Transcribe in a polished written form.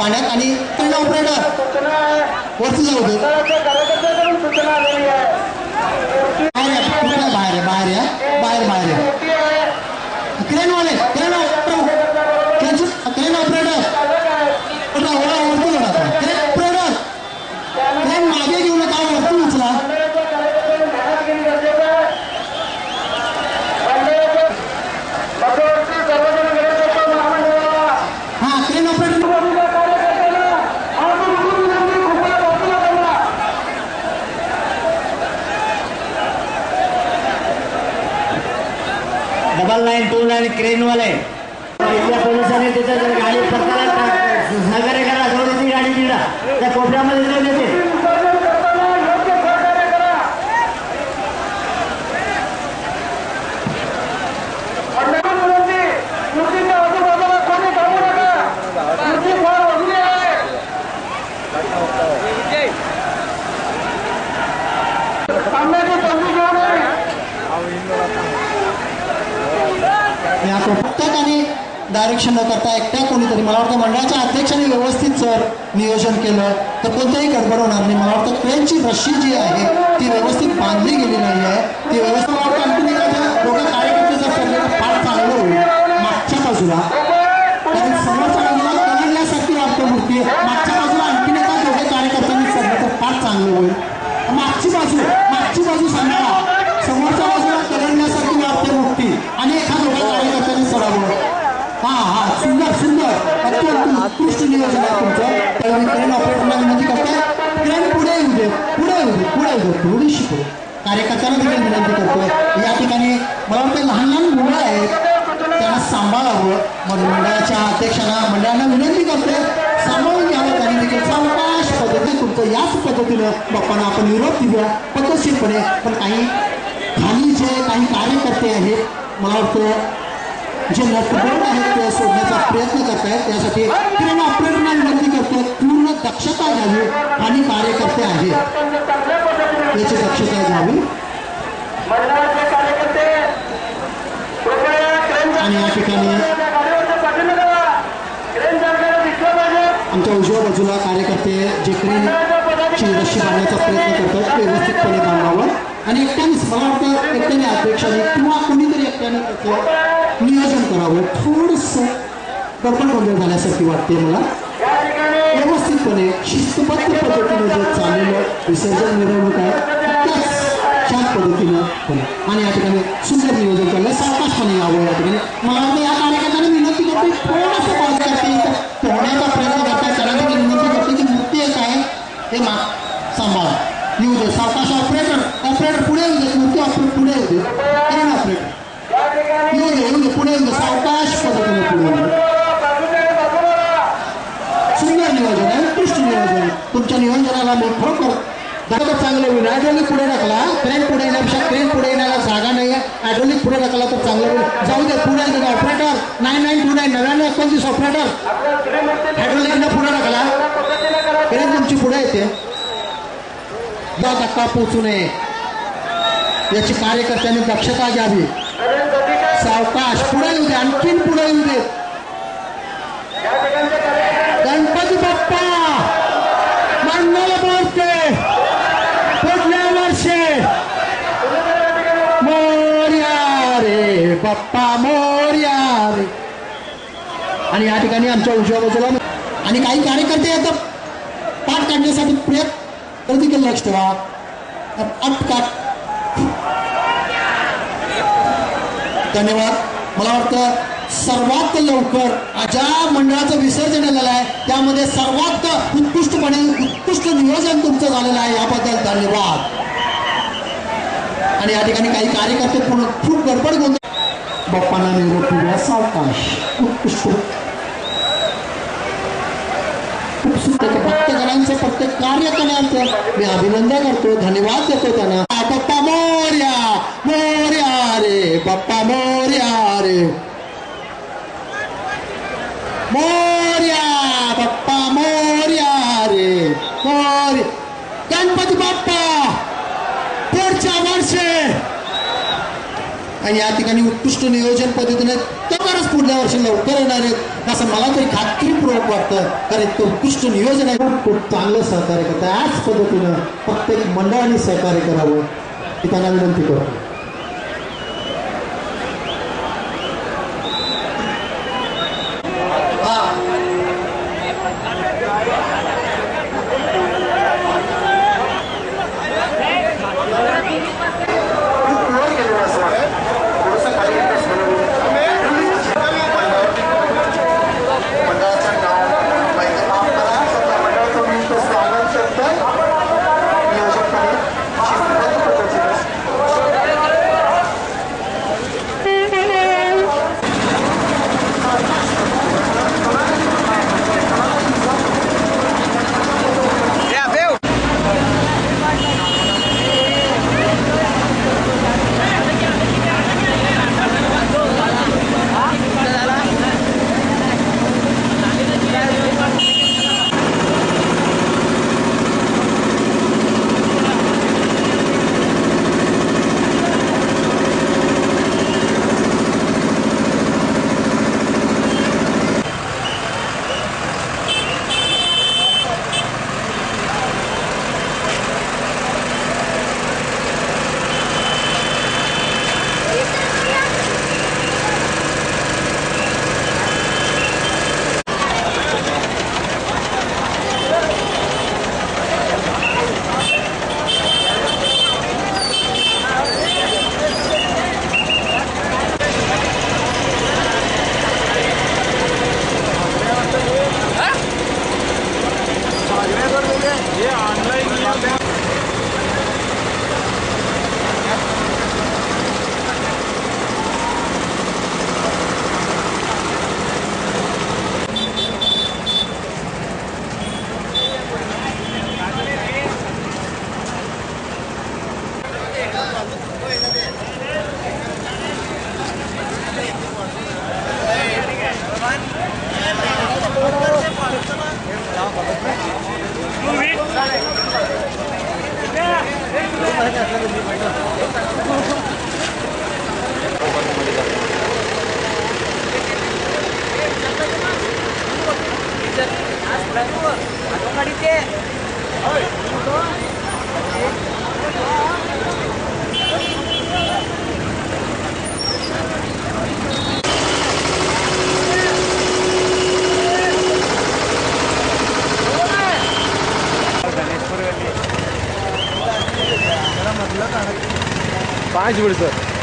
पाण्यात आणि crane operator वरती जाऊ दे. बाहेर बाहेर या बाहेर बाहेर या. क्रेनवाले क्रेन ऑपरेटर क्रेन मागे घेऊन काय वरती उचला. हा क्रेन ऑपरेटर डबल 929 क्रेन वाले पोलिसांनी त्याच्या गाडी पकडला सहकार्य करा. थोडीशी गाडी दिला त्या कोपऱ्यामध्ये जाऊन येते. प्रत्येकाने डायरेक्शन न करता एकट्या कोणीतरी मला वाटतं मंडळाच्या अध्यक्षाने व्यवस्थित जर नियोजन केलं तर कोणत्याही गडबड होणार नाही. मला वाटतं क्रेनची रशी जी आहे ती व्यवस्थित बांधली गेली नाही आहे. ती व्यवस्थित मला वाटतं आणखी दोघं कार्यकर्ते जर ठरले तर फार चांगलं होईल. मागच्या बाजूला कारण समोरच्या बाजूला कलरल्यासारखी वाटतं मूर्ती. मागच्या बाजूला आणखीन एका दोघे कार्यकर्त्यांनी ठरलं तर फार चांगलं होईल. मागची बाजू सांगा. समोरच्या बाजूला कलरण्यासारखी वाटते मूर्ती आणि एका दोघा कार्यकर्त्यांनी सोडावं. हा सुंदर सुंदर अत्यंत उत्कृष्ट नियोजन आहे तुमचं. त्यावेळी क्रेन ऑपरेटरला विनंती करतोय क्रेन पुढे येऊ दे थोडीशी पुढे. कार्यकर्त्यांना देखील विनंती करतोय. या ठिकाणी मला वाटतं लहान लहान मुलं आहेत त्यांना सांभाळावं. म्हणून मंडळाच्या अध्यक्षांना मंडळांना विनंती करतोय सांभाळून घ्यावं. त्यांनी देखील सावकाश पद्धतीने तुमचं याच पद्धतीनं बाप्पांना आपण निरोप देऊया पद्धतशीरपणे. पण खाली जे काही कार्यकर्ते आहेत मला वाटतं जे नटबोल्ड आहेत ते सोडण्याचा प्रयत्न करतायत. त्यासाठी क्रेन ऑपरेटरना विनंती करतो पूर्ण दक्षता घ्यावी. आणि कार्यकर्ते आहेत याची दक्षता घ्यावी. आणि या ठिकाणी आमच्या उजव्या बाजूला कार्यकर्ते जे क्रेनची रशी बांधण्याचा प्रयत्न करतात व्यवस्थितपणे बांधावं. आणि एकट्यानेच मला वाटतं एकट्याने अध्यक्षाने किंवा कोणीतरी एकट्याने त्याचं नियोजन करावं. थोडंसं गडबड गोंधळ झाल्यासारखी वाटते मला. व्यवस्थितपणे शिस्तबद्ध पद्धतीने जे चाललेलं विसर्जन मिरवणूक आहे त्याच छान पद्धतीनं होणं. आणि या ठिकाणी सुंदर नियोजन चाललं. सावकाशपणे यावं. या ठिकाणी मला वाटतं या कार्यकर्त्यांना विनंती करते थोडंसं पास करते पोहण्याचा प्रयत्न करताय. त्यांना देखील विनंती करते की मूर्ती एक आहे हे सांभाळा. येऊ दे सावकाश. ऑपरेटर पुढे येऊ दे. मूर्ती ऑपरेटर पुढे येऊ दे. क्रेन ऑपरेटर येऊ दे पुढे येऊ दे. सावकाश पद्धतीने पुढे येऊ दे. सुंदर नियोजन आहे. उत्कृष्ट नियोजन. तुमच्या नियोजनाला मी खरोखर दाखवत चांगलं होईल. हायड्रोलिक पुढे टाकला क्रेन पुढे येण्यापेक्षा क्रेन पुढे येण्याला जागा नाही आहे. हायड्रोलिक पुढे टाकला तर चांगलं होईल. जाऊ दे पुढे येऊ दे. ऑपरेटर 9929 9929 ऑपरेटर हायड्रोलिकला पुढे टाकला. क्रेन तुमची पुढे येते. धक्का पोचू नये याची कार्यकर्त्यांनी दक्षता घ्यावी. सावकाश पुढे येऊ दे. आणखीन पुढे येऊ दे. गणपती बाप्पा मंगल मूर्ती पुढल्या वर्षी मोरया रे बाप्पा मोरया रे. आणि या ठिकाणी आमच्या उजव्या बाजूला आणि काही कार्यकर्ते येतात पाठ काढण्यासाठी प्रयत्न देखील लक्ष ठेवा. धन्यवाद. मला वाटतं सर्वात लवकर ज्या मंडळाचं विसर्जन झालेलं आहे त्यामध्ये सर्वात उत्कृष्ट नियोजन तुमचं झालेलं आहे. याबद्दल धन्यवाद. आणि या ठिकाणी काही कार्यकर्ते खूप गडबड गोंधळ बाप्पांना निरोप देऊया. सावकाश. उत्कृष्ट भक्तगणांचं प्रत्येक कार्यकर्त्यांचं मी अभिनंदन करतो. धन्यवाद देतो त्यांना. बाप्पा मोरया मोरया रे बाप्पा मोरया रे मोरया बाप्पा मोरया रे मोरया. गणपती बाप्पा पुढच्या वर्षी. आणि या ठिकाणी उत्कृष्ट नियोजन पद्धतीने लवकरच पुढल्या वर्षी लवकर येणार आहेत असं मला तरी खात्रीपूर्वक वाटतं. कारण ते उत्कृष्ट नियोजन आहे, खूप चांगलं सहकार्य करतं. याच पद्धतीनं प्रत्येक मंडळाने सहकार्य करावं ही त्यांना विनंती करतो. पाँच मिनट सर.